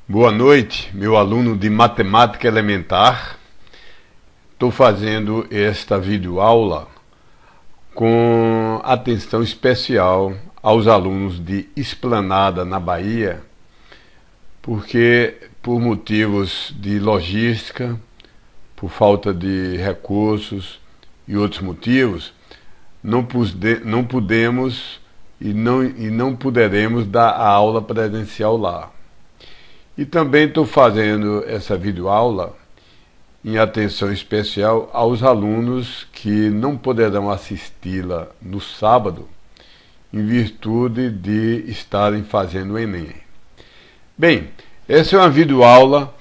Boa noite, meu aluno de matemática elementar. Estou fazendo esta videoaula com atenção especial aos alunos de Esplanada, na Bahia, porque por motivos de logística, por falta de recursos e outros motivos, não podemos e não poderemos dar a aula presencial lá. E também estou fazendo essa videoaula em atenção especial aos alunos que não poderão assisti-la no sábado, em virtude de estarem fazendo o Enem. Bem, essa é uma videoaula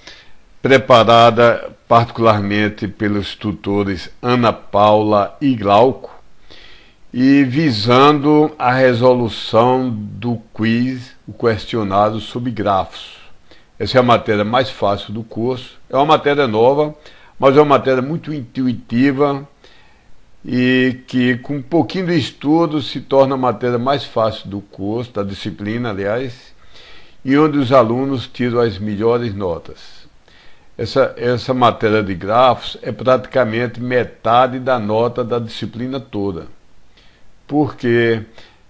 preparada particularmente pelos tutores Ana Paula e Glauco, e visando a resolução do quiz, o questionário sobre grafos. Essa é a matéria mais fácil do curso. É uma matéria nova, mas é uma matéria muito intuitiva e que, com um pouquinho de estudo, se torna a matéria mais fácil do curso, da disciplina, aliás, e onde os alunos tiram as melhores notas. Essa matéria de grafos é praticamente metade da nota da disciplina toda, porque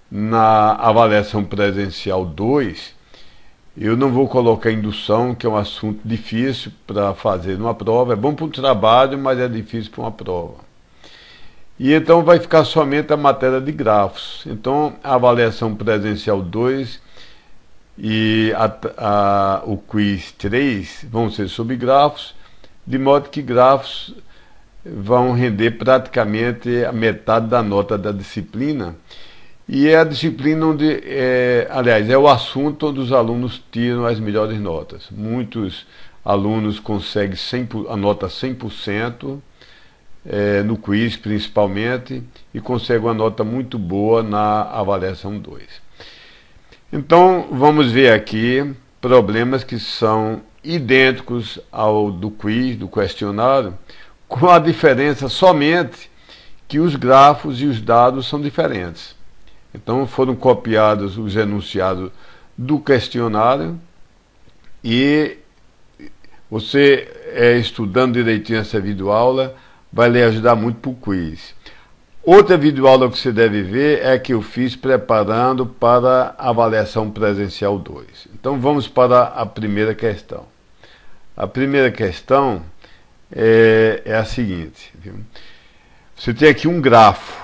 na avaliação presencial 2, eu não vou colocar indução, que é um assunto difícil para fazer numa prova. É bom para um trabalho, mas é difícil para uma prova. E então vai ficar somente a matéria de grafos. Então a avaliação presencial 2 e o quiz 3 vão ser sobre grafos, de modo que grafos vão render praticamente a metade da nota da disciplina. E é a disciplina onde, aliás, é o assunto onde os alunos tiram as melhores notas. Muitos alunos conseguem a nota 100%, no quiz principalmente, e conseguem uma nota muito boa na avaliação 2. Então, vamos ver aqui problemas que são idênticos ao do quiz, do questionário, com a diferença somente que os grafos e os dados são diferentes. Então foram copiados os enunciados do questionário e você, estudando direitinho essa videoaula, vai lhe ajudar muito para o quiz. Outra videoaula que você deve ver é que eu fiz preparando para a avaliação presencial 2. Então vamos para a primeira questão. A primeira questão é a seguinte, viu? Você tem aqui um grafo.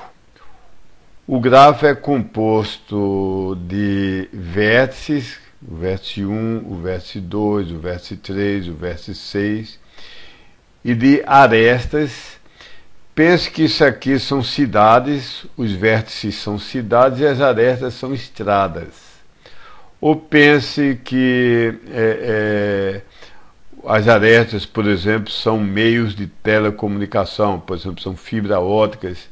O grafo é composto de vértices, o vértice 1, o vértice 2, o vértice 3, o vértice 6, e de arestas. Pense que isso aqui são cidades, os vértices são cidades e as arestas são estradas. Ou pense que as arestas, por exemplo, são meios de telecomunicação, por exemplo, são fibras óticas,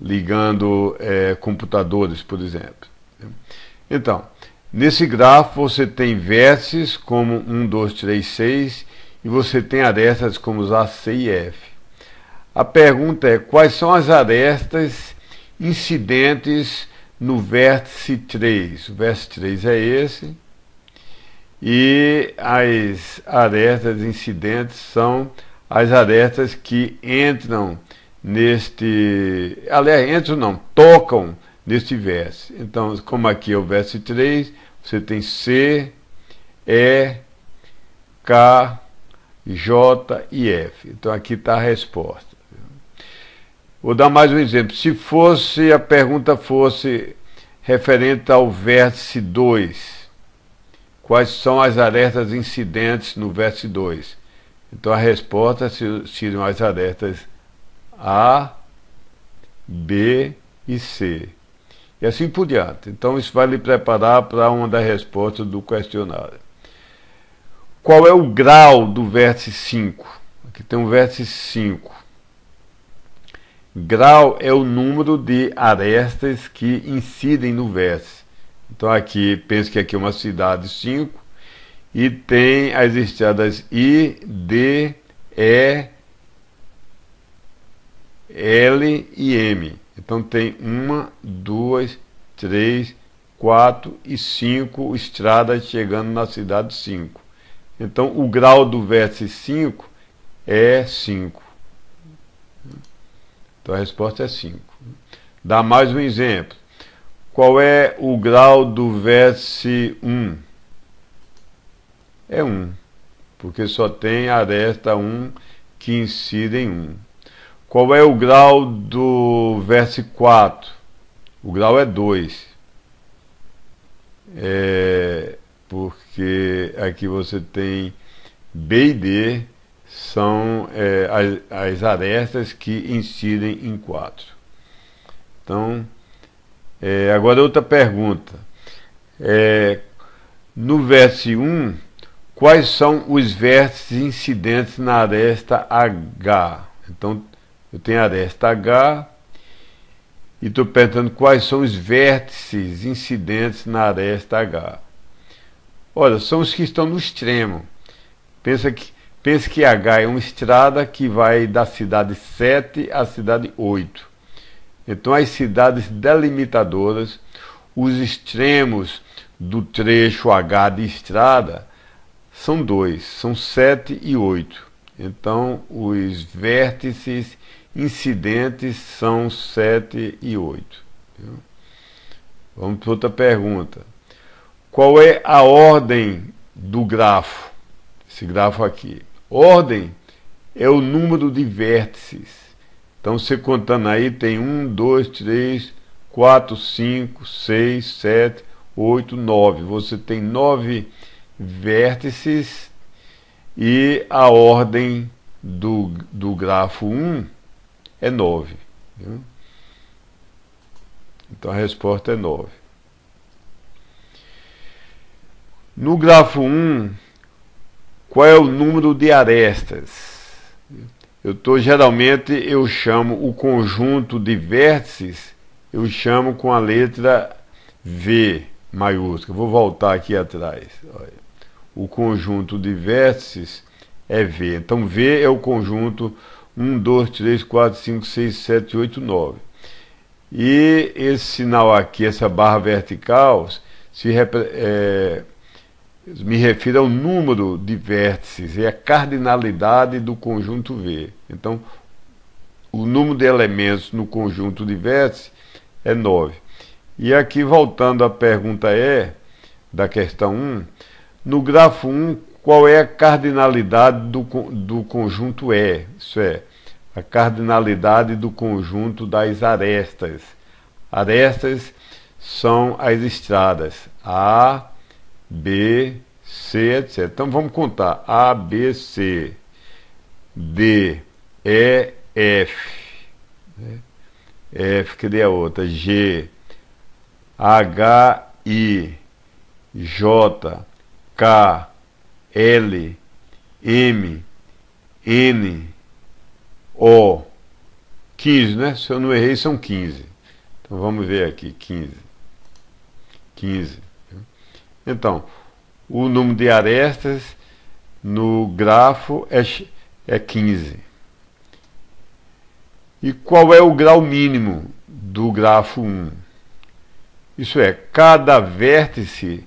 ligando computadores, por exemplo. Então, nesse grafo você tem vértices como 1, 2, 3, 6 e você tem arestas como os A, C e F. A pergunta é: quais são as arestas incidentes no vértice 3? O vértice 3 é esse, e as arestas incidentes são as arestas que entram tocam neste vértice. Então, como aqui é o vértice 3, você tem C, E, K, J e F. Então aqui está a resposta. Vou dar mais um exemplo. Se a pergunta fosse referente ao vértice 2, quais são as arestas incidentes no vértice 2? Então a resposta seriam as arestas A, B e C. E assim por diante. Então isso vai lhe preparar para uma das respostas do questionário. Qual é o grau do vértice 5? Aqui tem um vértice 5. Grau é o número de arestas que incidem no vértice. Então aqui, pense que aqui é uma cidade 5 e tem as estradas I, D, E, L e M. Então tem 1, 2, 3, 4 e 5 estradas chegando na cidade 5. Então, o grau do vértice 5 é 5. Então, a resposta é 5. Dá mais um exemplo. Qual é o grau do vértice 1? É 1, porque só tem aresta 1 que incide em 1. Qual é o grau do vértice 4? O grau é 2. Porque aqui você tem B e D, são as arestas que incidem em 4. Então, agora outra pergunta. No vértice 1, quais são os vértices incidentes na aresta H? Então, eu tenho a aresta H e estou perguntando quais são os vértices incidentes na aresta H. Olha, são os que estão no extremo. Pense que H é uma estrada que vai da cidade 7 à cidade 8. Então, as cidades delimitadoras, os extremos do trecho H de estrada, são 2, são 7 e 8. Então, os vértices incidentes são 7 e 8. Vamos para outra pergunta. Qual é a ordem do grafo? Esse grafo aqui. Ordem é o número de vértices. Então, você contando aí, tem 1, 2, 3, 4, 5, 6, 7, 8, 9. Você tem 9 vértices e a ordem do grafo 1 é 9. Viu? Então a resposta é 9. No grafo 1, qual é o número de arestas? Geralmente eu chamo o conjunto de vértices, eu chamo com a letra V maiúscula. Vou voltar aqui atrás. Olha. O conjunto de vértices é V. Então, V é o conjunto 1, 2, 3, 4, 5, 6, 7, 8, 9. E esse sinal aqui, essa barra vertical, me refiro ao número de vértices, é a cardinalidade do conjunto V. Então, o número de elementos no conjunto de vértices é 9. E aqui, voltando à pergunta da questão 1, no grafo 1, qual é a cardinalidade do conjunto E? Isso é, a cardinalidade do conjunto das arestas. Arestas são as estradas A, B, C, etc. Então vamos contar. A, B, C, D, E, F. F, cadê a outra? G, H, I, J, K, L, M, N, O. 15, né? Se eu não errei, são 15. Então vamos ver aqui, 15. 15. Então, o número de arestas no grafo é 15. E qual é o grau mínimo do grafo 1? Isso é, cada vértice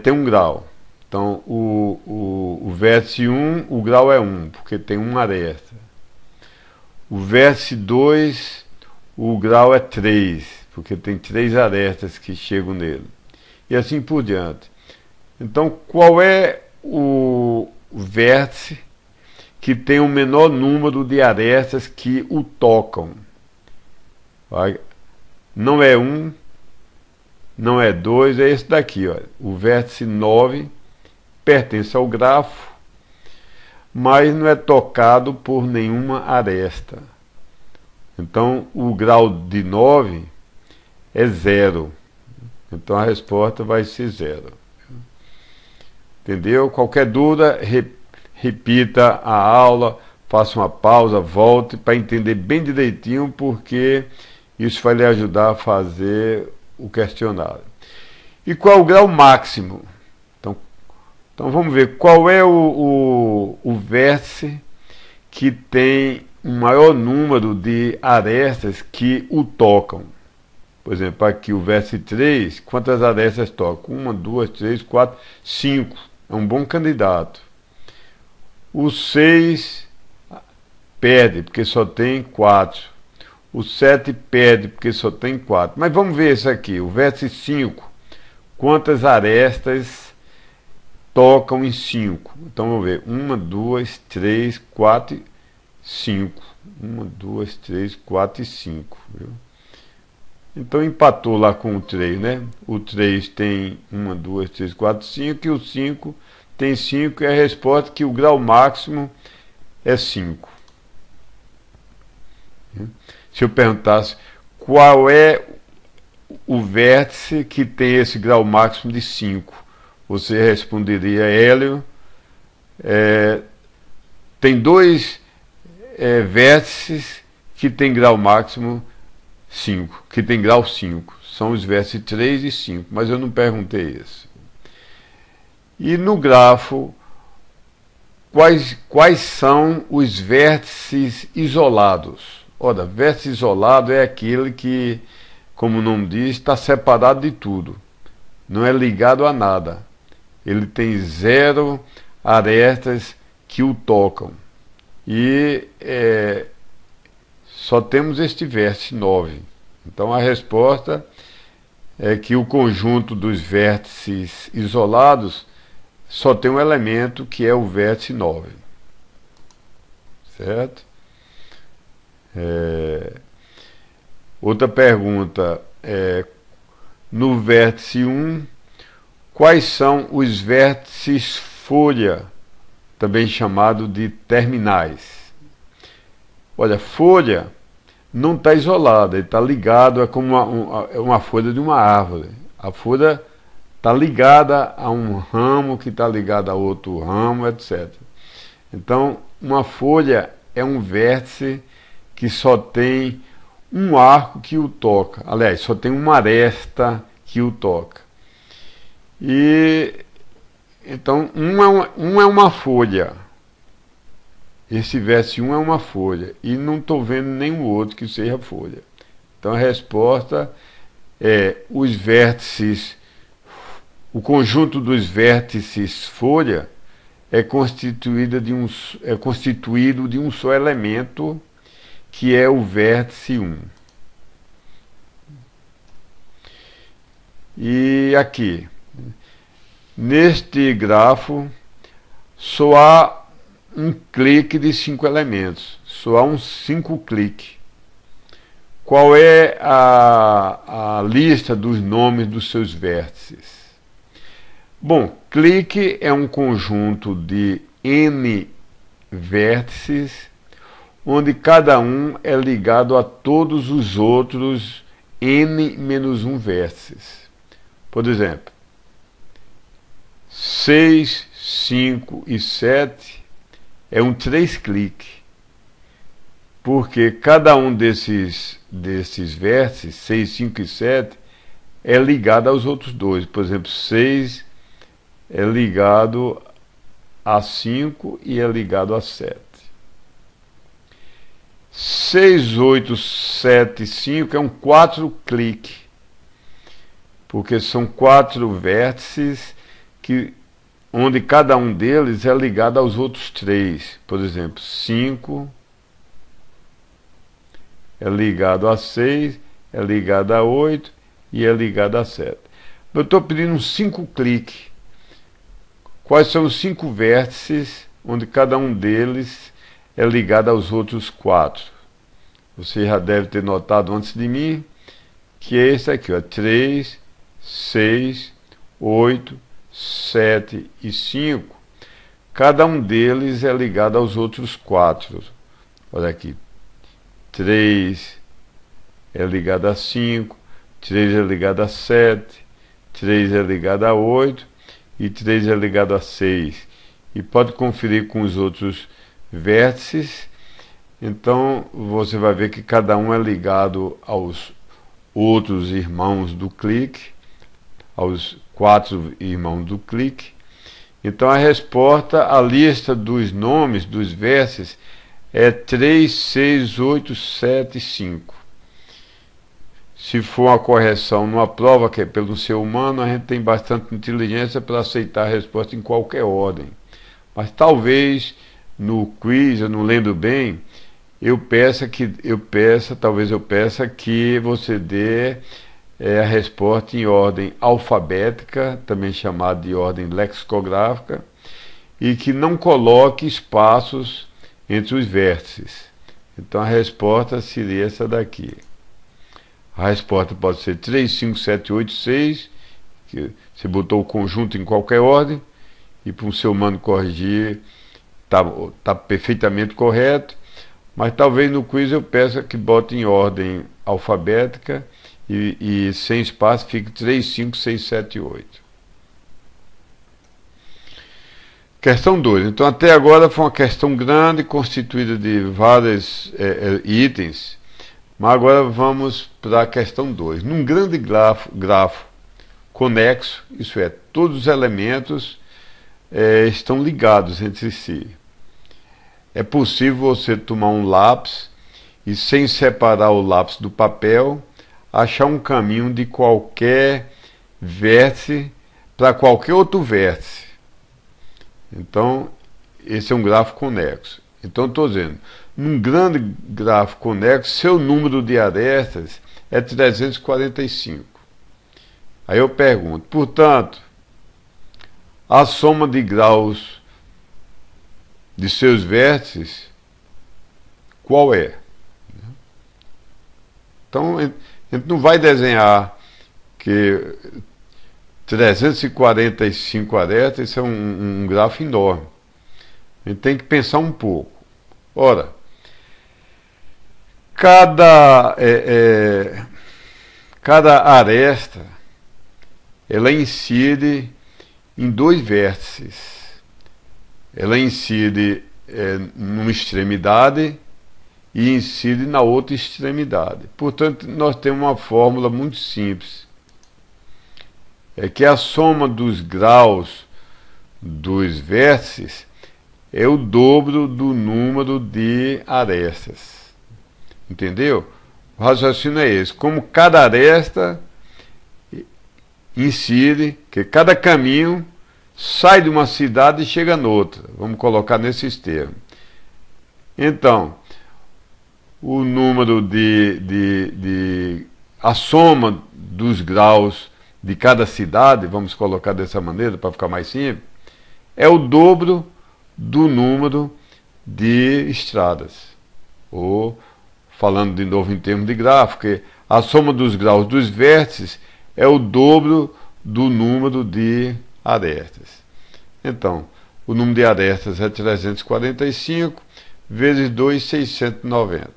tem um grau. Então, o vértice 1, o grau é 1, porque tem uma aresta. O vértice 2, o grau é 3, porque tem 3 arestas que chegam nele. E assim por diante. Então, qual é o vértice que tem o menor número de arestas que o tocam? Não é 1, não é 2, é esse daqui. Olha. O vértice 9 pertence ao grafo, mas não é tocado por nenhuma aresta. Então, o grau de 9 é 0. Então, a resposta vai ser 0. Entendeu? Qualquer dúvida, repita a aula, faça uma pausa, volte para entender bem direitinho, porque isso vai lhe ajudar a fazer o questionário. E qual é o grau máximo? Então vamos ver qual é o vértice que tem um maior número de arestas que o tocam. Por exemplo, aqui o vértice 3, quantas arestas tocam? 1, 2, 3, 4, 5. é um bom candidato. O 6 perde, porque só tem 4. O 7 perde, porque só tem 4. Mas vamos ver isso aqui, o vértice 5. Quantas arestas tocam em 5? Então vamos ver, 1, 2, 3, 4 e 5. 1, 2, 3, 4 e 5. Viu? Então empatou lá com o 3, né? O 3 tem 1, 2, 3, 4, 5 e o 5 tem 5 e a resposta é que o grau máximo é 5. Se eu perguntasse qual é o vértice que tem esse grau máximo de 5, você responderia, Hélio, tem dois vértices que tem grau máximo 5, que tem grau 5. São os vértices 3 e 5, mas eu não perguntei isso. E no grafo, quais são os vértices isolados? Ora, vértice isolado é aquele que, como o nome diz, está separado de tudo. Não é ligado a nada. Ele tem 0 arestas que o tocam. E só temos este vértice 9. Então a resposta é que o conjunto dos vértices isolados só tem um elemento que é o vértice 9. Certo? Outra pergunta no vértice 1, quais são os vértices folha, também chamado de terminais? Olha, folha não está isolada, ele está ligado, é como uma folha de uma árvore. A folha está ligada a um ramo que está ligado a outro ramo, etc. Então, uma folha é um vértice que só tem um arco que o toca. Aliás, só tem uma aresta que o toca. E então, um é uma folha. Esse vértice 1 é uma folha. E não estou vendo nenhum outro que seja folha. Então a resposta é os vértices. O conjunto dos vértices folha é constituído de um só elemento, que é o vértice 1. E aqui, neste grafo, só há um clique de 5 elementos, só há uns 5 cliques. Qual é a lista dos nomes dos seus vértices? Bom, clique é um conjunto de N vértices, onde cada um é ligado a todos os outros N-1 vértices. Por exemplo, 6, 5 e 7 é um 3 clique, porque cada um desses vértices, 6, 5 e 7, é ligado aos outros dois. Por exemplo, 6 é ligado a 5 e é ligado a 7. 6, 8, 7 e 5 é um 4 clique, porque são 4 vértices onde cada um deles é ligado aos outros 3. Por exemplo, 5 é ligado a 6, é ligado a 8 e é ligado a 7. Eu estou pedindo uns 5 cliques. Quais são os 5 vértices onde cada um deles é ligado aos outros 4? Você já deve ter notado antes de mim que é esse aqui, ó, 3, 6, 8, 7 e 5. Cada um deles é ligado aos outros 4. Olha aqui, 3 é ligado a 5, 3 é ligado a 7, 3 é ligado a 8 e 3 é ligado a 6. E pode conferir com os outros vértices. Então você vai ver que cada um é ligado aos outros irmãos do clique, aos 4 irmãos do clique. Então a resposta, a lista dos nomes dos vértices é 3, 6, 8, 7 e 5. se for uma correção numa prova que é pelo ser humano, a gente tem bastante inteligência para aceitar a resposta em qualquer ordem. Mas talvez no quiz, eu não lembro bem, talvez eu peça que você dê a resposta em ordem alfabética, também chamada de ordem lexicográfica, e que não coloque espaços entre os vértices. Então a resposta seria essa daqui. A resposta pode ser 3, 5, 7, 8, 6, que você botou o conjunto em qualquer ordem, e para o ser humano corrigir está perfeitamente correto, mas talvez no quiz eu peça que bote em ordem alfabética e sem espaço fique 3, 5, 6, 7, 8. Questão 2. Então até agora foi uma questão grande, constituída de vários itens, mas agora vamos para a questão 2. Num grande grafo conexo, isso é, todos os elementos estão ligados entre si. É possível você tomar um lápis e, sem separar o lápis do papel, achar um caminho de qualquer vértice para qualquer outro vértice. Então, esse é um grafo conexo. Então, estou dizendo, num grande grafo conexo, seu número de arestas é 345. Aí eu pergunto, portanto, a soma de graus de seus vértices, qual é? Então, a gente não vai desenhar que 345 arestas, isso é um grafo enorme. A gente tem que pensar um pouco. Ora, cada aresta, ela incide em dois vértices. Ela incide numa extremidade e incide na outra extremidade. Portanto, nós temos uma fórmula muito simples. É que a soma dos graus dos vértices é o dobro do número de arestas. Entendeu? O raciocínio é esse. Como cada aresta incide, que cada caminho sai de uma cidade e chega noutra. Vamos colocar nesses termos. Então, o número a soma dos graus de cada cidade, vamos colocar dessa maneira para ficar mais simples, é o dobro do número de estradas. Ou, falando de novo em termos de gráfico, a soma dos graus dos vértices é o dobro do número de arestas. Então, o número de arestas é 345 vezes 2, 690.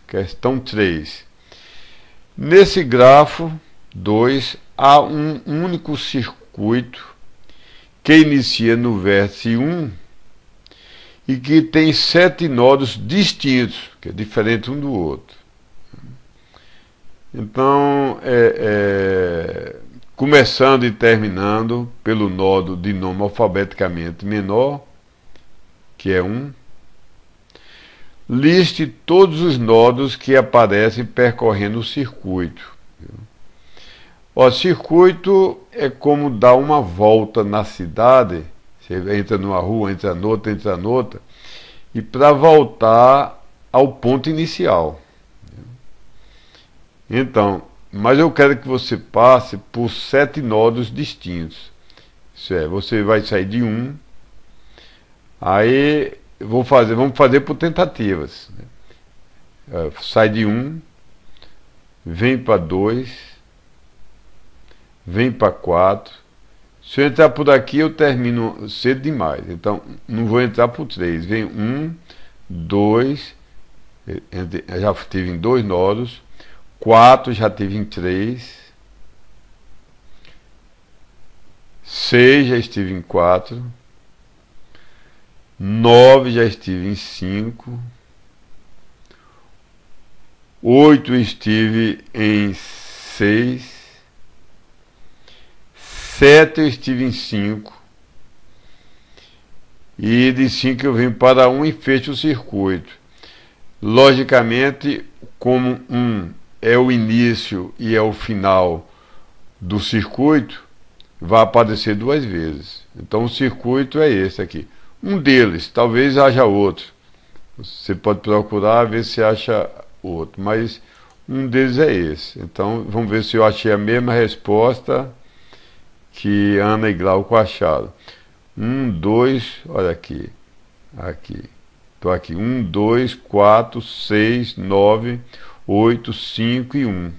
Questão 3. Nesse grafo 2, há um único circuito que inicia no vértice 1 e que tem 7 nodos distintos, que é diferente um do outro. Então, começando e terminando pelo nodo de nome alfabeticamente menor, que é 1, liste todos os nodos que aparecem percorrendo o circuito. O circuito é como dar uma volta na cidade. Você entra numa rua, entra noutra, e para voltar ao ponto inicial. Então, mas eu quero que você passe por 7 nodos distintos. Isso é, você vai sair de 1, aí vamos fazer por tentativas. Sai de 1, vem para 2, vem para 4. Se eu entrar por aqui, eu termino cedo demais. Então, não vou entrar por 3. Vem 1, 2, já estive em 2 nodos. 4, já estive em 3. 6, já estive em 4. 9, já estive em 5. 8, estive em 6. 7, eu estive em 5. E de 5 eu venho para 1 e fecho o circuito. Logicamente, como um é o início e é o final do circuito, vai aparecer duas vezes. Então o circuito é esse aqui. Um deles, talvez haja outro. Você pode procurar, ver se acha outro, mas um deles é esse. Então vamos ver se eu achei a mesma resposta que Ana e Glauco acharam. 1, 2, olha aqui. Aqui. Estou aqui. 1, 2, 4, 6, 9, 8, 5 e 1.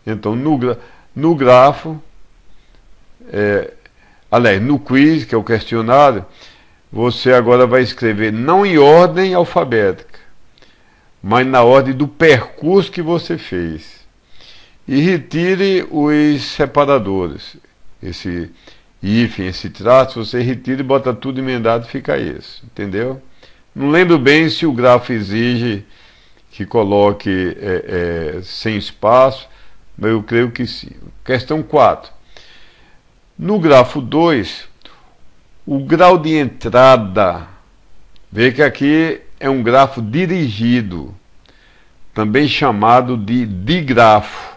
Então no grafo, aliás, no quiz, que é o questionário, você agora vai escrever não em ordem alfabética, mas na ordem do percurso que você fez. E retire os separadores. Esse hífen, esse traço, você retira e bota tudo emendado e fica isso. Entendeu? Não lembro bem se o grafo exige que coloque sem espaço, mas eu creio que sim. Questão 4. No grafo 2, o grau de entrada, vê que aqui é um grafo dirigido, também chamado de digrafo.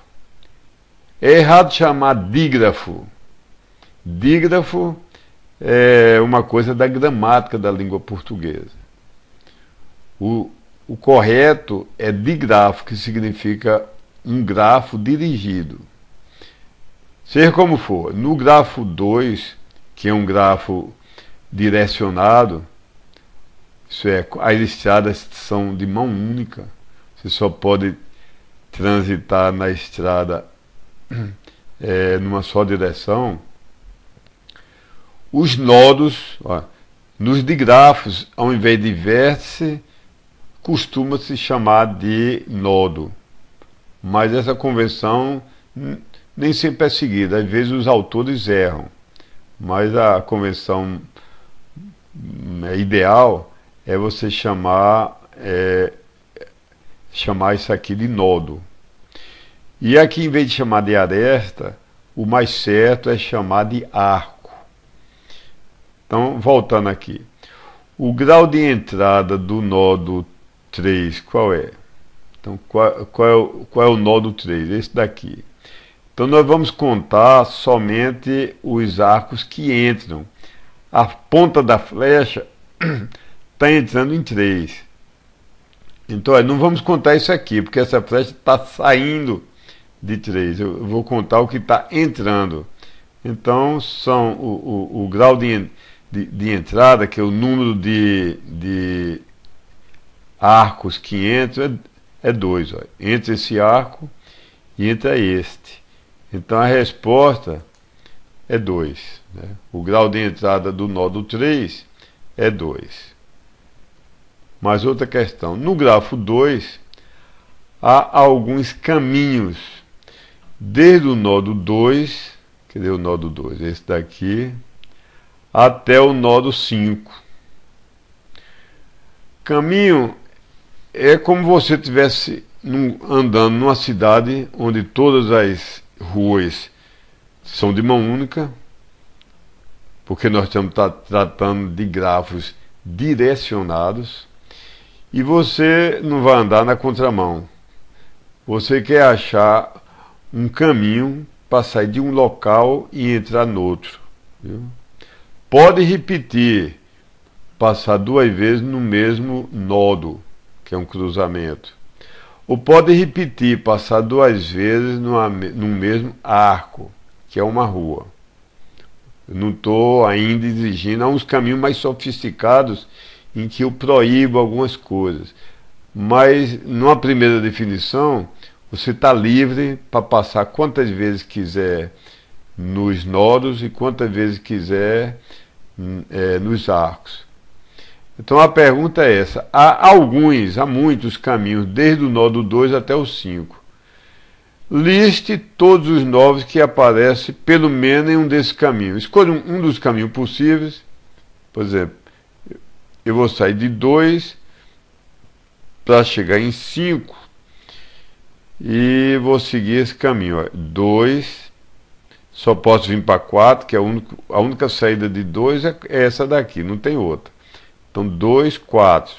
É errado chamar dígrafo. Dígrafo é uma coisa da gramática da língua portuguesa. O correto é digrafo, que significa um grafo dirigido. Seja como for, no grafo 2, que é um grafo direcionado, isso é, as estradas são de mão única. Você só pode transitar na estrada numa só direção. Os nodos, nos digrafos, ao invés de vértice, costuma-se chamar de nodo. Mas essa convenção nem sempre é seguida. Às vezes os autores erram. Mas a convenção ideal é você chamar isso aqui de nodo. E aqui, em vez de chamar de aresta, o mais certo é chamar de arco. Então, voltando aqui. O grau de entrada do nodo 3, qual é? Então, qual é o nodo 3? Esse daqui. Então, nós vamos contar somente os arcos que entram. A ponta da flecha está entrando em 3. Então, não vamos contar isso aqui, porque essa flecha está saindo de 3. Eu vou contar o que está entrando. Então, são o grau de entrada, que é o número de arcos que entram, é 2. Entre esse arco e entre este. Então, a resposta é 2. Né? O grau de entrada do nódo 3 é 2. Mas outra questão. No grafo 2, há alguns caminhos. Desde o nódo 2, cadê o nódo 2? Esse daqui, até o nódo 5. Caminho é como você estivesse andando numa cidade onde todas as ruas são de mão única, porque nós estamos tratando de grafos direcionados, e você não vai andar na contramão. Você quer achar um caminho para sair de um local e entrar no outro. Viu? Pode repetir, passar 2 vezes no mesmo nodo, que é um cruzamento. Ou pode repetir, passar 2 vezes no mesmo arco, que é uma rua. Eu não estou ainda exigindo. Há uns caminhos mais sofisticados em que eu proíbo algumas coisas. Mas, numa primeira definição, você está livre para passar quantas vezes quiser nos nodos e quantas vezes quiser nos arcos. Então a pergunta é essa. Há muitos caminhos, desde o nódo 2 até o 5. Liste todos os novos que aparecem, pelo menos em um desses caminhos. Escolha um dos caminhos possíveis. Por exemplo, eu vou sair de 2 para chegar em 5 e vou seguir esse caminho. 2, só posso vir para 4, que é a única saída de 2 é essa daqui, não tem outra. Então 2, 4.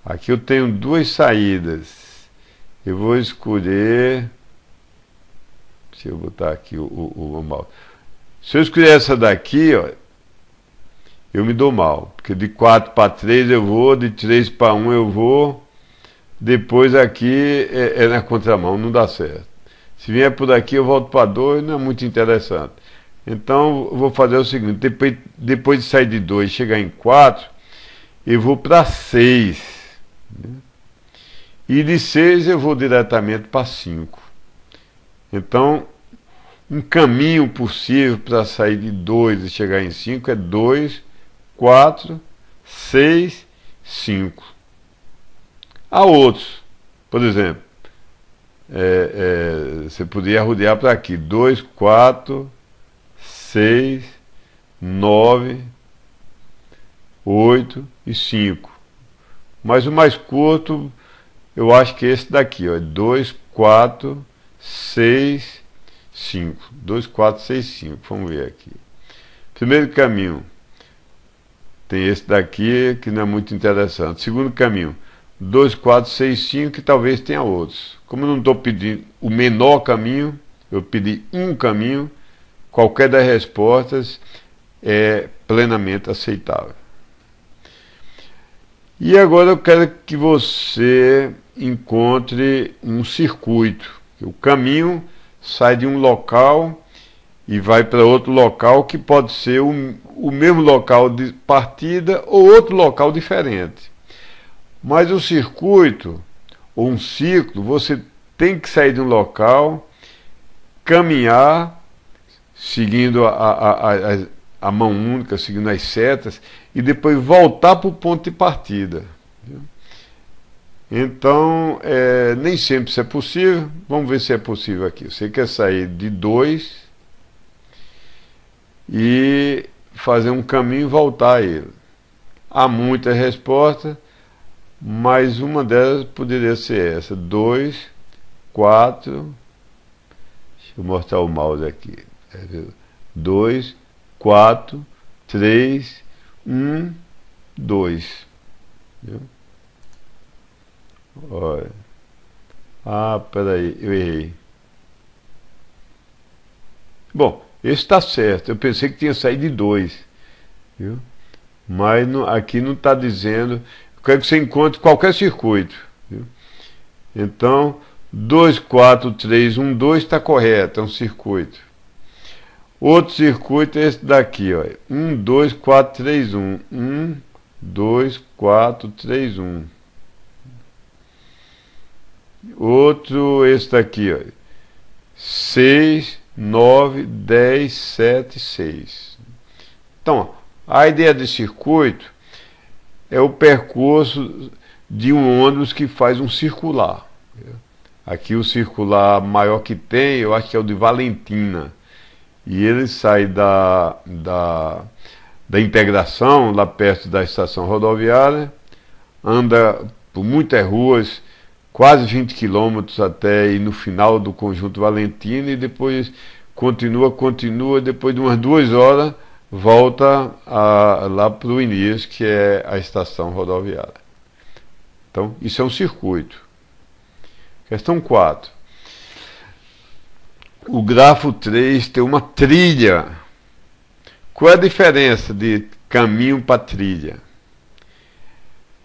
Aqui eu tenho duas saídas. Eu vou escolher... Deixa eu botar aqui o mouse. Se eu escolher essa daqui, ó, eu me dou mal. Porque de 4 para 3 eu vou, de 3 para 1 eu vou. Depois aqui é na contramão, não dá certo. Se vier por aqui eu volto para 2, não é muito interessante. Então eu vou fazer o seguinte, depois de sair de 2 e chegar em 4, eu vou para 6. Né? E de 6 eu vou diretamente para 5. Então, um caminho possível para sair de 2 e chegar em 5 é 2, 4, 6, 5. Há outros, por exemplo, você poderia rodear para aqui, 2, 4, 6, 9, 8 e 5. Mas o mais curto, eu acho que é esse daqui, ó, 2, 4, 6, 5. 2, 4, 6, 5. Vamos ver aqui. Primeiro caminho, tem esse daqui que não é muito interessante. Segundo caminho, 2, 4, 6, 5, que talvez tenha outros. Como eu não estou pedindo o menor caminho, eu pedi um caminho, qualquer das respostas é plenamente aceitável. E agora eu quero que você encontre um circuito. O caminho sai de um local e vai para outro local que pode ser o mesmo local de partida ou outro local diferente. Mas o circuito, ou um ciclo, você tem que sair de um local, caminhar, seguindo a mão única, seguindo as setas, e depois voltar para o ponto de partida. Então, nem sempre isso é possível. Vamos ver se é possível aqui. Você quer sair de 2 e fazer um caminho e voltar a ele. Há muitas respostas, mas uma delas poderia ser essa. 2, 4... Deixa eu mostrar o mouse aqui. 2, 4, 3, 1, 2. Viu? Olha. Ah, peraí, eu errei. Bom, esse está certo. Eu pensei que tinha saído de 2. Viu? Mas aqui não está dizendo. Eu quero que você encontre qualquer circuito. Viu? Então, 2, 4, 3, 1, 2 está correto, é um circuito. Outro circuito é esse daqui, ó. 1, 2, 4, 3, 1. 1, 2, 4, 3, 1. Outro, esse daqui, ó. 6, 9, 10, 7, 6. Então, a ideia de circuito é o percurso de um ônibus que faz um circular. Aqui o circular maior que tem, eu acho que é o de Valentina. E ele sai da integração, lá perto da estação rodoviária, anda por muitas ruas, quase 20 quilômetros até ir no final do conjunto Valentina, e depois continua, depois de umas 2 horas, volta lá para o início, que é a estação rodoviária. Então, isso é um circuito. Questão 4. O grafo 3 tem uma trilha. Qual é a diferença de caminho para trilha?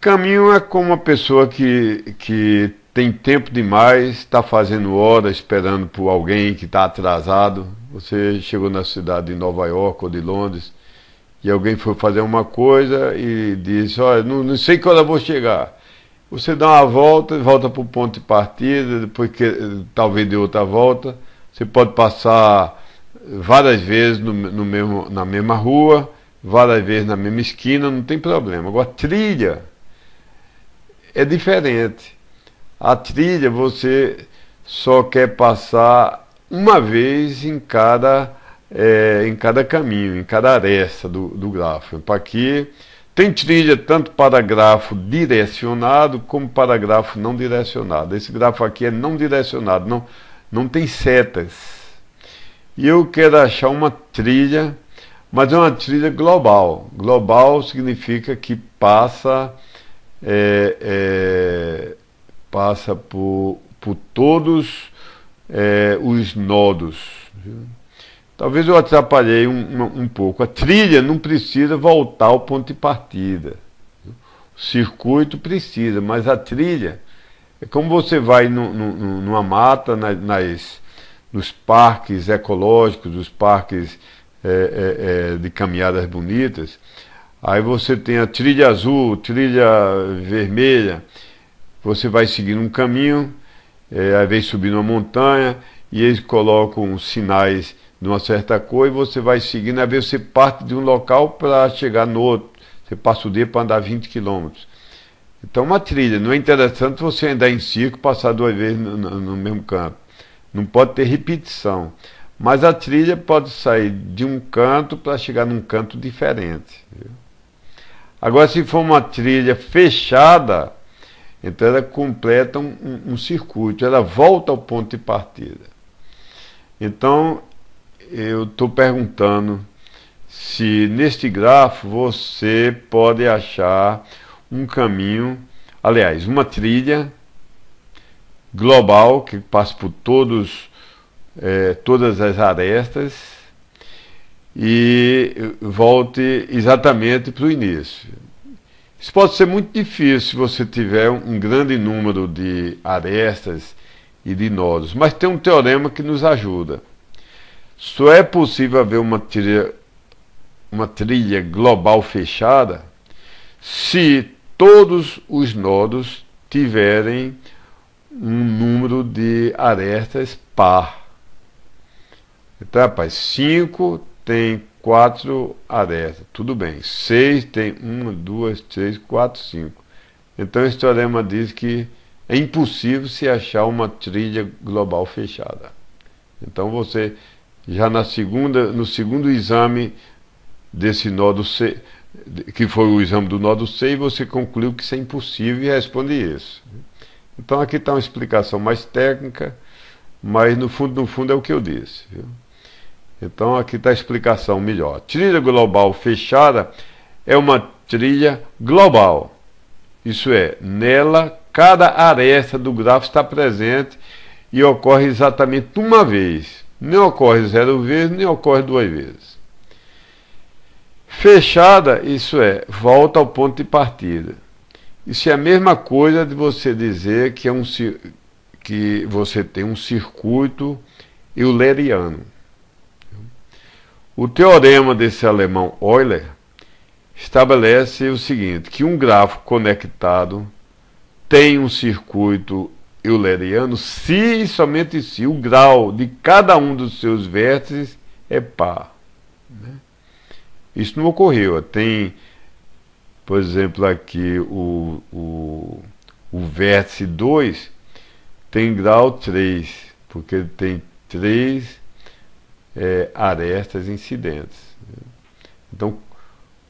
Caminho é como uma pessoa que tem tempo demais, está fazendo hora esperando por alguém que está atrasado. Você chegou na cidade de Nova York ou de Londres e alguém foi fazer uma coisa e disse: olha, não sei que hora eu vou chegar. Você dá uma volta para o ponto de partida, depois talvez dê outra volta. Você pode passar várias vezes na mesma rua, várias vezes na mesma esquina, não tem problema. Agora, trilha é diferente. A trilha você só quer passar uma vez em cada caminho, em cada aresta do grafo. Para aqui tem trilha tanto para grafo direcionado como para grafo não direcionado. Esse grafo aqui é não direcionado, não tem setas. E eu quero achar uma trilha, mas é uma trilha global. Global significa que passa passa por todos os nodos. Viu? Talvez eu atrapalhei um pouco. A trilha não precisa voltar ao ponto de partida. O circuito precisa, mas a trilha é como você vai numa mata, nos parques ecológicos, nos parques de caminhadas bonitas. Aí você tem a trilha azul, trilha vermelha. Você vai seguindo um caminho, aí vem subindo uma montanha, e eles colocam sinais de uma certa cor, e você vai seguindo, às vezes você parte de um local para chegar no outro. Você passa o dia para andar 20 quilômetros. Então uma trilha, não é interessante você andar em círculo, passar 2 vezes no mesmo canto. Não pode ter repetição. Mas a trilha pode sair de um canto para chegar num canto diferente. Viu? Agora, se for uma trilha fechada, então ela completa um circuito, ela volta ao ponto de partida. Então, eu estou perguntando se neste grafo você pode achar um caminho, aliás, uma trilha global que passa por todas as arestas e volte exatamente para o início. Isso pode ser muito difícil se você tiver um grande número de arestas e de nodos, mas tem um teorema que nos ajuda. Só é possível haver uma trilha global fechada se todos os nodos tiverem um número de arestas par. Então, rapaz, 5 tem 4 arestas. Tudo bem. 6 tem 1, 2, 3, 4, 5. Então, esse teorema diz que é impossível se achar uma trilha global fechada. Então, você já no segundo exame desse nodo C, que foi o exame do nodo C, você concluiu que isso é impossível e responde isso. Então aqui está uma explicação mais técnica, mas no fundo é o que eu disse. Viu? Então aqui está a explicação melhor. Trilha global fechada é uma trilha global. Isso é, nela cada aresta do grafo está presente e ocorre exatamente uma vez. Nem ocorre 0 vezes, nem ocorre 2 vezes. Fechada, isso é, volta ao ponto de partida. Isso é a mesma coisa de você dizer que você tem um circuito euleriano. O teorema desse alemão Euler estabelece o seguinte, que um grafo conectado tem um circuito euleriano se e somente se o grau de cada um dos seus vértices é par. Né? Isso não ocorreu. Tem, por exemplo, aqui o vértice 2 tem grau 3, porque ele tem 3 arestas incidentes. Então,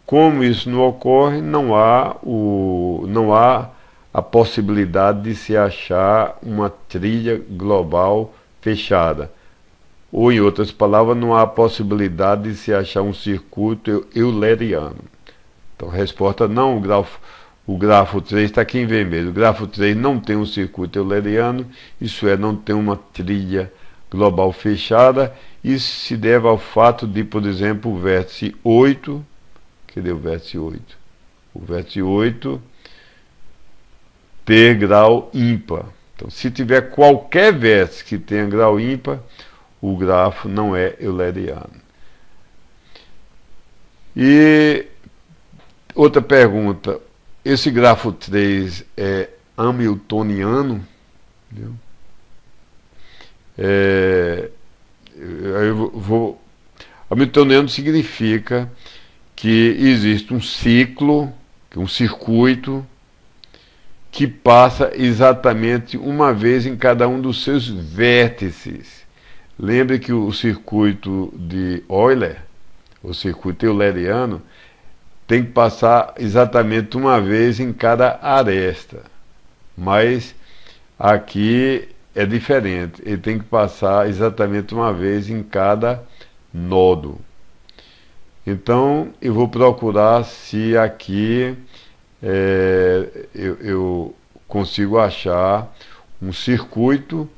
como isso não ocorre, não há a possibilidade de se achar uma trilha global fechada. Ou, em outras palavras, não há a possibilidade de se achar um circuito euleriano. Então, a resposta não, o grafo 3 está aqui em vermelho. O grafo 3 não tem um circuito euleriano, isso é, não tem uma trilha global fechada. Isso se deve ao fato de, por exemplo, o vértice 8, cadê o vértice 8? O vértice 8 ter grau ímpar. Então, se tiver qualquer vértice que tenha grau ímpar, o grafo não é euleriano. E outra pergunta, esse grafo 3 é hamiltoniano? Viu? Hamiltoniano significa que existe um ciclo, um circuito, que passa exatamente uma vez em cada um dos seus vértices. Lembre que o circuito de Euler, o circuito euleriano, tem que passar exatamente uma vez em cada aresta. Mas aqui é diferente, ele tem que passar exatamente uma vez em cada nodo. Então eu vou procurar se aqui eu consigo achar um circuito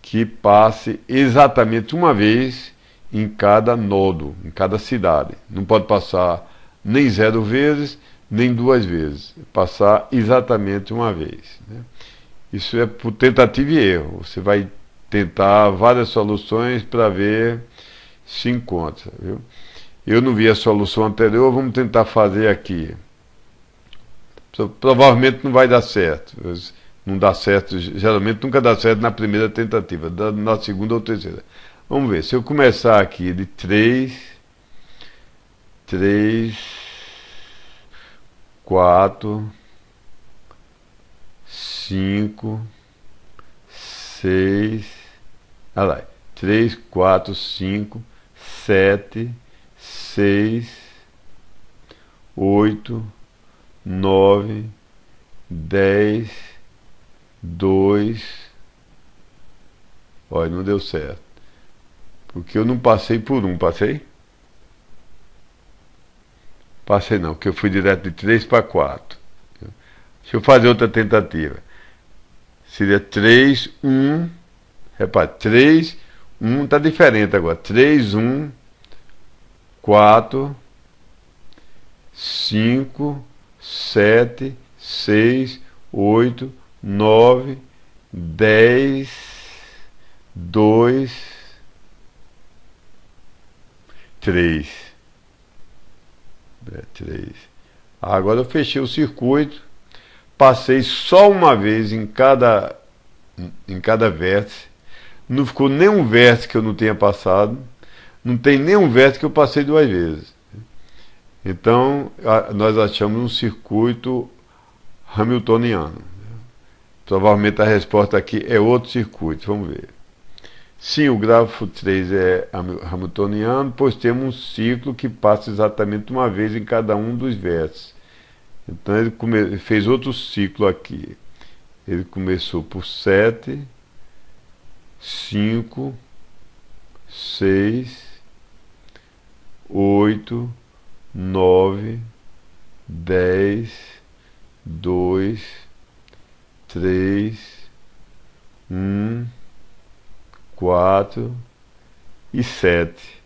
que passe exatamente uma vez em cada nodo, em cada cidade. Não pode passar nem 0 vezes, nem 2 vezes. Passar exatamente uma vez, né? Isso é por tentativa e erro. Você vai tentar várias soluções para ver se encontra, viu? Eu não vi a solução anterior, vamos tentar fazer aqui. Provavelmente não vai dar certo. Não dá certo, geralmente nunca dá certo na primeira tentativa, dá na segunda ou terceira. Vamos ver, se eu começar aqui de 3, 4, 5, 6, olha lá, 3, 4, 5, 7, 6, 8, 9, 10, 2, olha, não deu certo. Porque eu não passei por um, passei? Passei não, porque eu fui direto de 3 para 4. Deixa eu fazer outra tentativa. Seria 3, 1. Repare, 3, 1, está diferente agora. 3, 1, 4, 5, 7, 6, 8, 9, 10, 2, 3. 3. Agora eu fechei o circuito, passei só uma vez em cada vértice. Não ficou nenhum vértice que eu não tenha passado. Não tem nenhum vértice que eu passei 2 vezes. Então, nós achamos um circuito hamiltoniano. Provavelmente a resposta aqui é outro circuito. Vamos ver. Sim, o grafo 3 é hamiltoniano, pois temos um ciclo que passa exatamente uma vez em cada um dos vértices. Então ele fez outro ciclo aqui. Ele começou por 7, 5, 6, 8, 9, 10, 2, 3, 1, 4 e 7.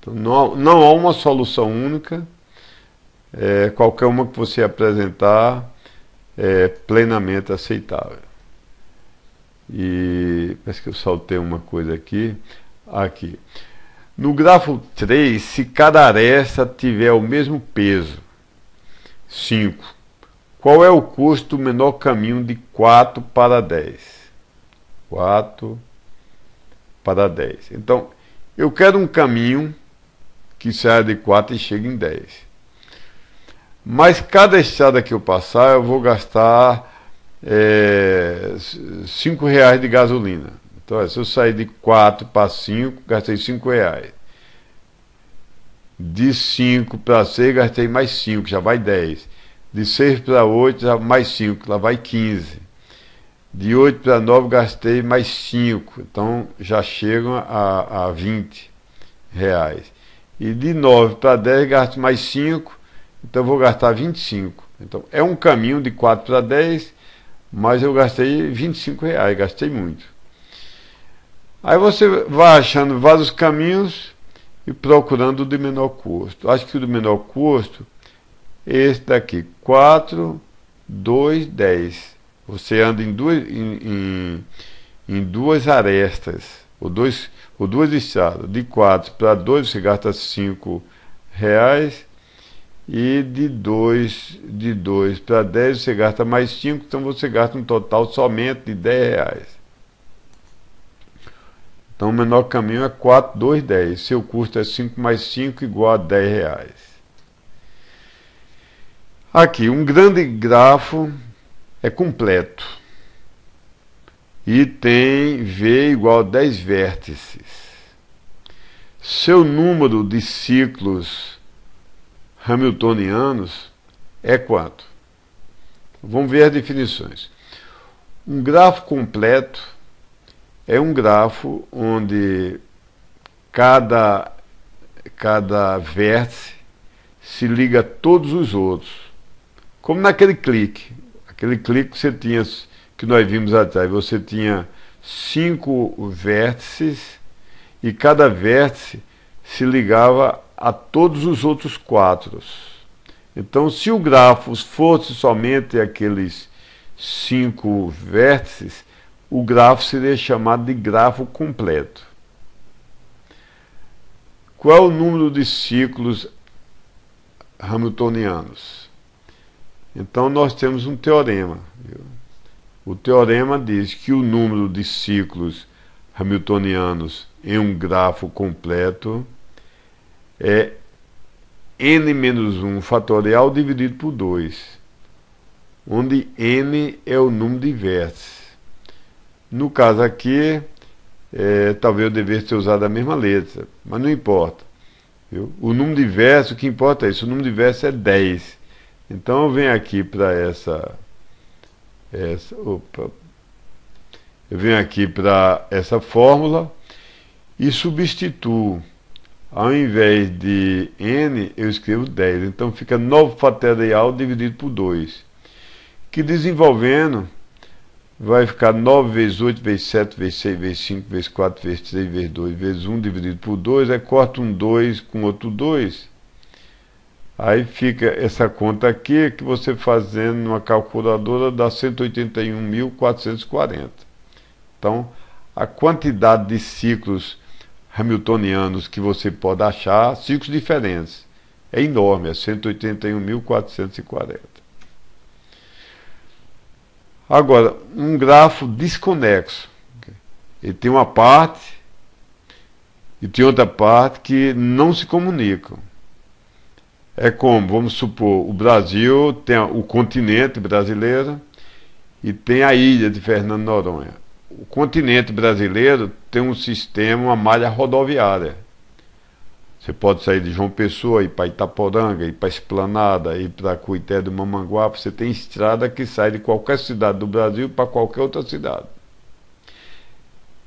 Então, não há uma solução única. Qualquer uma que você apresentar é plenamente aceitável. E parece que eu saltei uma coisa aqui. Aqui. No grafo 3, se cada aresta tiver o mesmo peso, 5, qual é o custo do menor caminho de 4 para 10? 4 para 10. Então, eu quero um caminho que saia de 4 e chegue em 10. Mas cada estrada que eu passar, eu vou gastar R$5 de gasolina. Então, se eu sair de 4 para 5, gastei R$5. De 5 para 6, gastei mais 5, já vai 10. De 6 para 8, já mais 5, lá vai 15. De 8 para 9, gastei mais 5, então já chegam a R$20. E de 9 para 10, gasto mais 5, então eu vou gastar 25. Então é um caminho de 4 para 10, mas eu gastei R$25, gastei muito. Aí você vai achando vários caminhos e procurando o de menor custo. Acho que o de menor custo é esse daqui, 4, 2, 10. Você anda em duas arestas, ou duas estradas. De 4 para 2 você gasta R$5. E de 2 para 10 você gasta mais 5, então você gasta um total somente de R$10. Então o menor caminho é 4, 2, 10. Seu custo é 5 mais 5 igual a R$10. Aqui, um grande grafo é completo e tem V igual a 10 vértices. Seu número de ciclos hamiltonianos é quanto? Vamos ver as definições. Um grafo completo é um grafo onde cada vértice se liga a todos os outros como naquele clique. Aquele clique que você tinha, que nós vimos atrás, você tinha 5 vértices e cada vértice se ligava a todos os outros 4. Então, se o grafo fosse somente aqueles 5 vértices, o grafo seria chamado de grafo completo. Qual é o número de ciclos hamiltonianos? Então, nós temos um teorema. Viu? O teorema diz que o número de ciclos hamiltonianos em um grafo completo é n-1 fatorial dividido por 2, onde n é o número de vértices. No caso aqui, talvez eu devesse ter usado a mesma letra, mas não importa. Viu? O número de vértices, o que importa é isso, o número de vértices é 10. Então eu venho aqui para eu venho aqui para essa fórmula e substituo. Ao invés de n, eu escrevo 10. Então fica 9 fatorial dividido por 2. Que desenvolvendo, vai ficar 9 vezes 8, vezes 7, vezes 6, vezes 5, vezes 4, vezes 3, vezes 2, vezes 1 dividido por 2. Aí corta um 2 com outro 2. Aí fica essa conta aqui, que você fazendo numa calculadora dá 181.440. Então, a quantidade de ciclos hamiltonianos que você pode achar, ciclos diferentes, é enorme, é 181.440. Agora, um grafo desconexo. Ele tem uma parte e tem outra parte que não se comunicam. É como, vamos supor, o Brasil tem o continente brasileiro e tem a ilha de Fernando de Noronha. O continente brasileiro tem um sistema, uma malha rodoviária. Você pode sair de João Pessoa, ir para Itaporanga, ir para Esplanada, ir para Cuité do Mamanguape. Você tem estrada que sai de qualquer cidade do Brasil para qualquer outra cidade.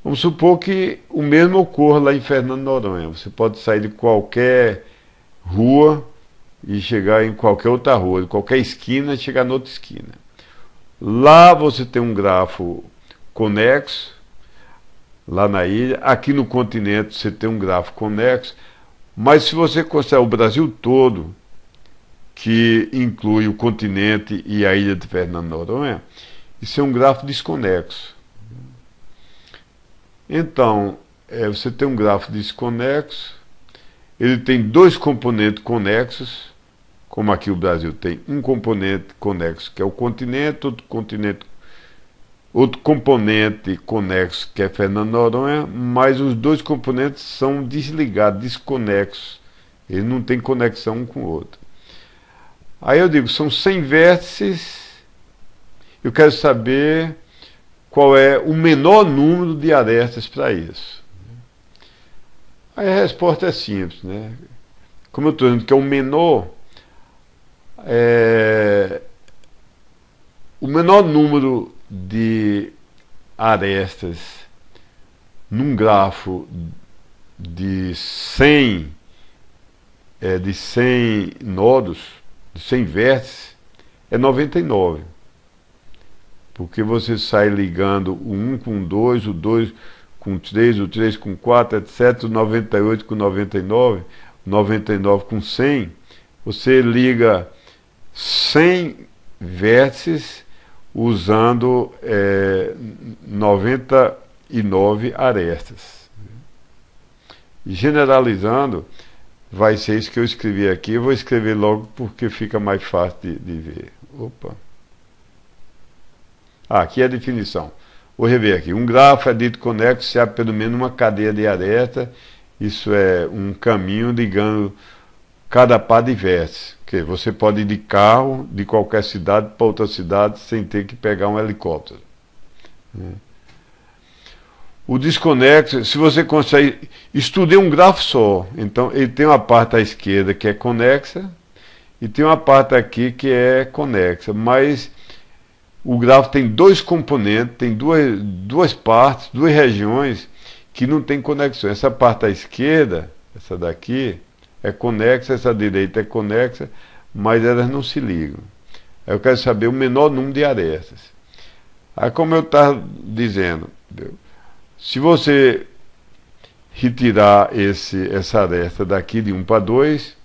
Vamos supor que o mesmo ocorra lá em Fernando de Noronha. Você pode sair de qualquer rua e chegar em qualquer outra rua, de qualquer esquina e chegar na outra esquina. Lá você tem um grafo conexo, lá na ilha. Aqui no continente você tem um grafo conexo, mas se você considerar o Brasil todo, que inclui o continente e a ilha de Fernando de Noronha, isso é um grafo desconexo. Então, você tem um grafo desconexo, ele tem 2 componentes conexos, como aqui o Brasil tem um componente conexo que é o continente, outro componente conexo que é Fernando de Noronha, mas os 2 componentes são desligados, desconexos. Eles não têm conexão um com o outro. Aí eu digo, são 100 vértices, eu quero saber qual é o menor número de arestas para isso. Aí a resposta é simples, né? Como eu estou dizendo que é o menor número de arestas num grafo de 100 nodos, de 100 vértices, é 99. Porque você sai ligando o 1 com 2, o 2 com 3, o 3 com 4, etc., o 98 com 99, o 99 com 100, você liga 100 vértices usando 99 arestas. Generalizando, vai ser isso que eu escrevi aqui. Eu vou escrever logo porque fica mais fácil de ver. Opa! Aqui é a definição. Vou rever aqui. Um grafo é dito conexo se há pelo menos uma cadeia de arestas. Isso é um caminho ligando cada par de vértices. Okay? Você pode ir de carro de qualquer cidade para outra cidade sem ter que pegar um helicóptero. O desconexo, se você consegue... Estudei um grafo só. Então, ele tem uma parte à esquerda que é conexa e tem uma parte aqui que é conexa. Mas o grafo tem 2 componentes, tem duas partes, 2 regiões que não tem conexão. Essa parte à esquerda, essa daqui, é conexa, essa direita é conexa, mas elas não se ligam. Aí eu quero saber o menor número de arestas. Aí, como eu estava dizendo, se você retirar essa aresta daqui de 1 para 2,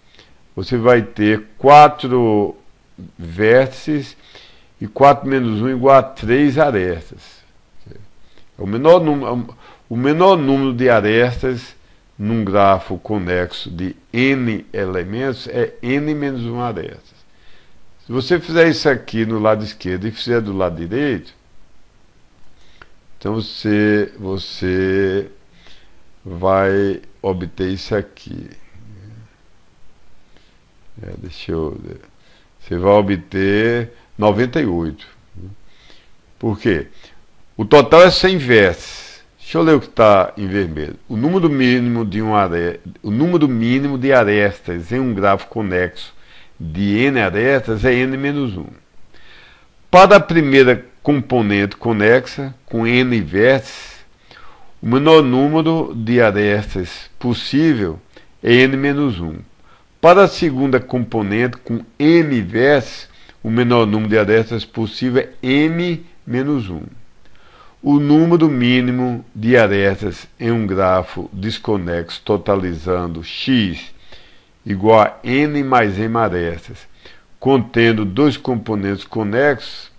você vai ter 4 vértices e 4 menos 1 igual a 3 arestas. O menor número de arestas num grafo conexo de n elementos é n menos 1 arestas. Se você fizer isso aqui no lado esquerdo e fizer do lado direito, então você vai obter isso aqui. Você vai obter 98. Por quê? O total é 100 vértices. Deixa eu ler o que está em vermelho. O número mínimo de arestas em um grafo conexo de n arestas é n menos 1. Para a primeira componente conexa, com n vértices, o menor número de arestas possível é n menos 1. Para a segunda componente, com m vértices, o menor número de arestas possível é m menos 1. O número mínimo de arestas em um grafo desconexo totalizando x igual a n mais m arestas, contendo 2 componentes conexos,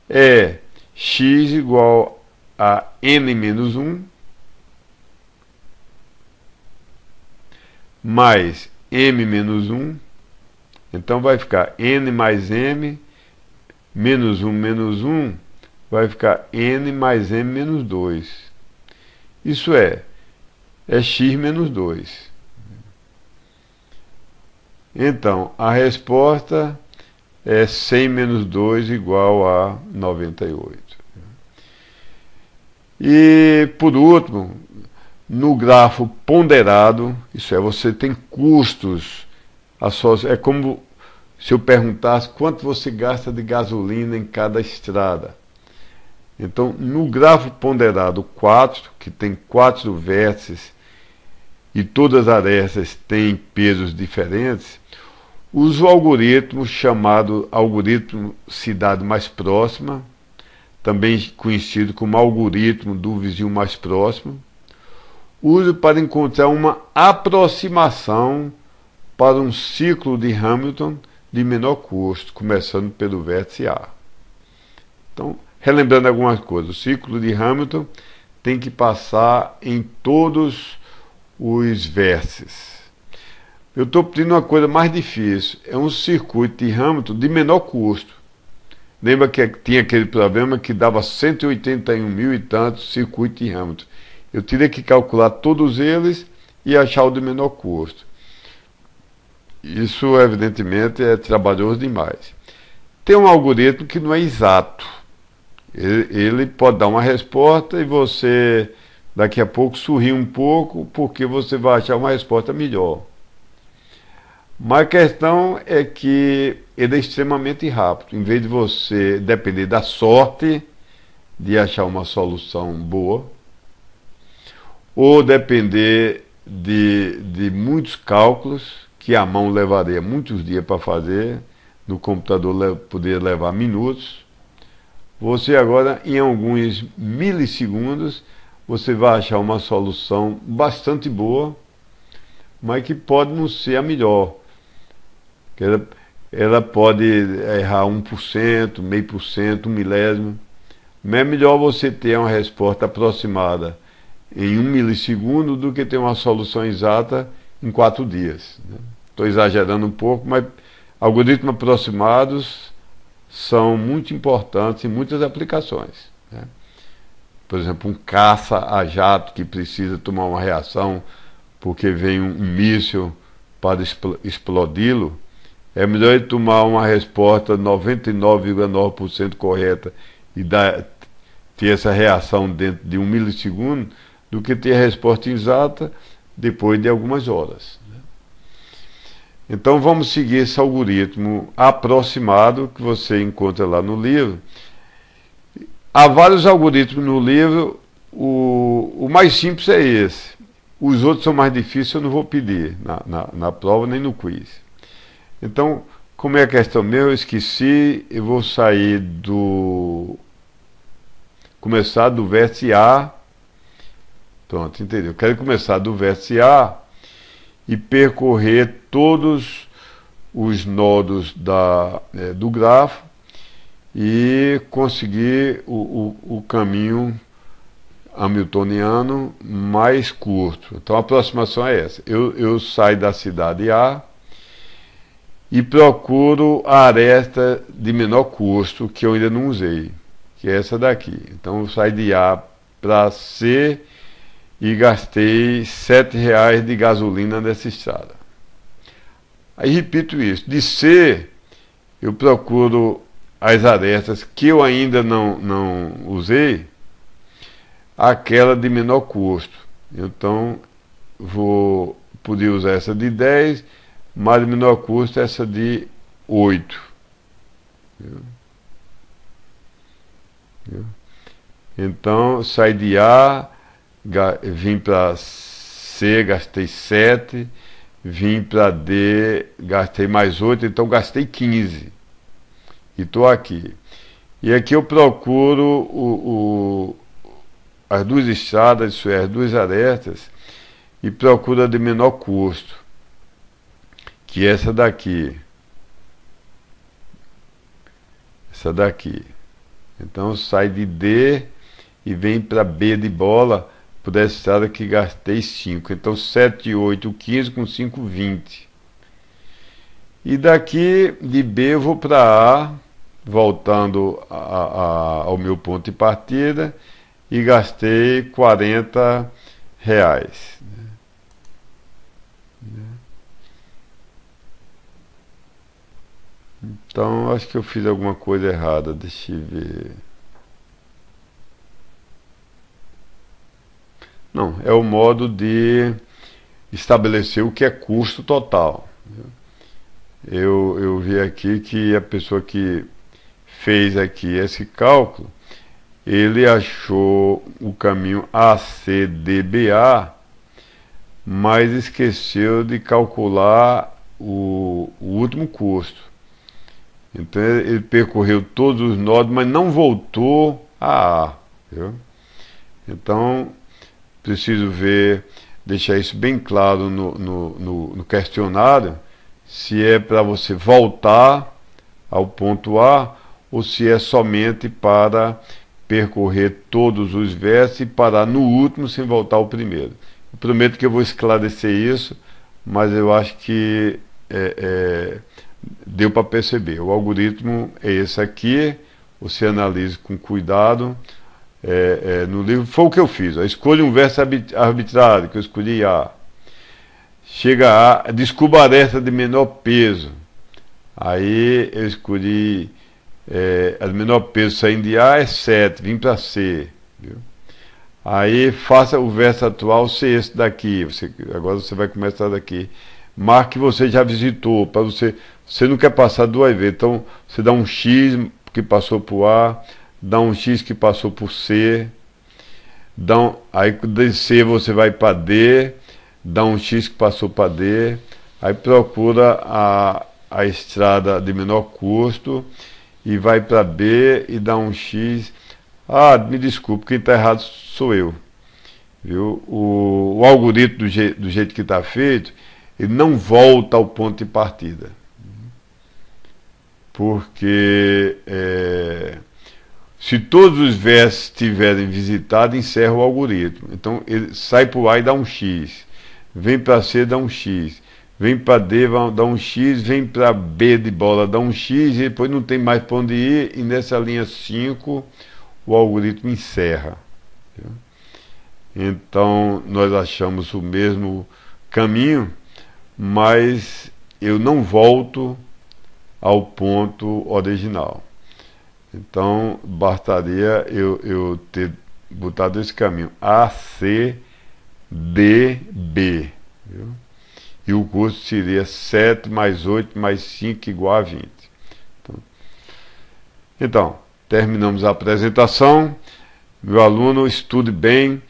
é x igual a n menos 1 mais m menos 1. Então vai ficar n mais m menos 1 menos 1, vai ficar n mais m menos 2. Isso é x menos 2. Então, a resposta é 100 menos 2 igual a 98. E, por último, no grafo ponderado, isso é, você tem custos associados. É como se eu perguntasse quanto você gasta de gasolina em cada estrada. Então, no grafo ponderado 4, que tem 4 vértices e todas as arestas têm pesos diferentes, uso o algoritmo chamado algoritmo cidade mais próxima, também conhecido como algoritmo do vizinho mais próximo. Uso para encontrar uma aproximação para um ciclo de Hamilton de menor custo, começando pelo vértice A. Então, relembrando algumas coisas, o ciclo de Hamilton tem que passar em todos os vértices. Eu estou pedindo uma coisa mais difícil, é um circuito de Hamilton de menor custo. Lembra que tinha aquele problema que dava 181 mil e tantos circuitos de Hamilton. Eu teria que calcular todos eles e achar o de menor custo. Isso, evidentemente, é trabalhoso demais. Tem um algoritmo que não é exato. Ele pode dar uma resposta e você, daqui a pouco, sorri um pouco, porque você vai achar uma resposta melhor. Mas a questão é que ele é extremamente rápido. Em vez de você depender da sorte de achar uma solução boa, ou depender de muitos cálculos que a mão levaria muitos dias para fazer, no computador poderia levar minutos, você agora, em alguns milissegundos, você vai achar uma solução bastante boa, mas que pode não ser a melhor. Ela pode errar 1%, 0,5%, 1 milésimo. Mas é melhor você ter uma resposta aproximada em 1 milissegundo do que ter uma solução exata em 4 dias. Estou exagerando um pouco, mas algoritmos aproximados são muito importantes em muitas aplicações. Por exemplo, um caça a jato que precisa tomar uma reação porque vem um míssil para explodi-lo, é melhor ele tomar uma resposta 99,9% correta e ter essa reação dentro de 1 milissegundo do que ter a resposta exata depois de algumas horas. Então vamos seguir esse algoritmo aproximado que você encontra lá no livro. Há vários algoritmos no livro, o mais simples é esse. Os outros são mais difíceis, eu não vou pedir na prova nem no quiz. Então, Como é a questão meu, eu esqueci, eu vou sair do... Começar do vértice A. Pronto, entendeu? Eu quero começar do vértice A e percorrer todos os nodos do grafo e conseguir o caminho hamiltoniano mais curto. Então a aproximação é essa. Eu saio da cidade A e procuro a aresta de menor custo que eu ainda não usei, que é essa daqui. Então eu saio de A para C e gastei R$7 de gasolina nessa estrada. Aí repito isso. De C eu procuro as arestas que eu ainda não usei, aquela de menor custo. Então vou poder usar essa de 10, mas de menor custo essa de 8. Então saí de A, vim para C, gastei 7, vim para D, gastei mais 8, então gastei 15. E estou aqui. E aqui eu procuro as duas estradas, isso é, as duas arestas, e procuro a de menor custo, que é essa daqui. Essa daqui. Então sai de D e vem para B de bola, por essa estrada que gastei 5. Então 7, 8, 15, com 5, 20. E daqui de B eu vou para A, voltando ao meu ponto de partida, e gastei R$40. Então acho que eu fiz alguma coisa errada, deixa eu ver. Não, é o modo de estabelecer o que é custo total. Eu vi aqui que a pessoa que fez aqui esse cálculo, ele achou o caminho ACDBA, mas esqueceu de calcular o último custo. Então ele percorreu todos os nodos, mas não voltou a A. Viu? Então preciso ver, deixar isso bem claro no questionário, se é para você voltar ao ponto A ou se é somente para percorrer todos os versos e parar no último sem voltar ao primeiro. Eu prometo que eu vou esclarecer isso, mas eu acho que deu para perceber. O algoritmo é esse aqui, você analisa com cuidado. No livro foi o que eu fiz. Escolha um verso arbitrário, que eu escolhi A. Chega A, descubra a aresta de menor peso. Aí eu escolhi a de menor peso saindo de A é 7, vim para C. Viu? Aí faça o verso atual ser esse daqui. Agora você vai começar daqui. Marque que você já visitou, para você não quer passar duas vezes. Então você dá um X que passou por A, dá um X que passou por C, aí de C você vai para D, dá um X que passou para D, aí procura a estrada de menor custo e vai para B e dá um X. Ah, me desculpe, quem está errado sou eu. Viu? O algoritmo do jeito que está feito, ele não volta ao ponto de partida. Porque se todos os versos estiverem visitados, encerra o algoritmo. Então ele sai para o A e dá um X. Vem para C, dá um X. Vem para D, dá um X. Vem para B de bola, dá um X. E depois não tem mais para onde ir. E nessa linha 5, o algoritmo encerra. Então nós achamos o mesmo caminho, mas eu não volto ao ponto original. Então bastaria eu ter botado esse caminho ACDB, viu? E o custo seria 7 mais 8 mais 5 igual a 20. Então terminamos a apresentação. Meu aluno, estude bem.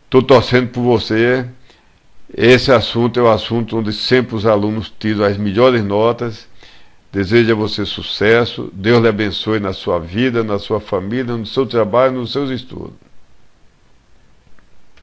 Estou torcendo por você. Esse assunto é o assunto onde sempre os alunos tiram as melhores notas. Desejo a você sucesso, Deus lhe abençoe na sua vida, na sua família, no seu trabalho, nos seus estudos.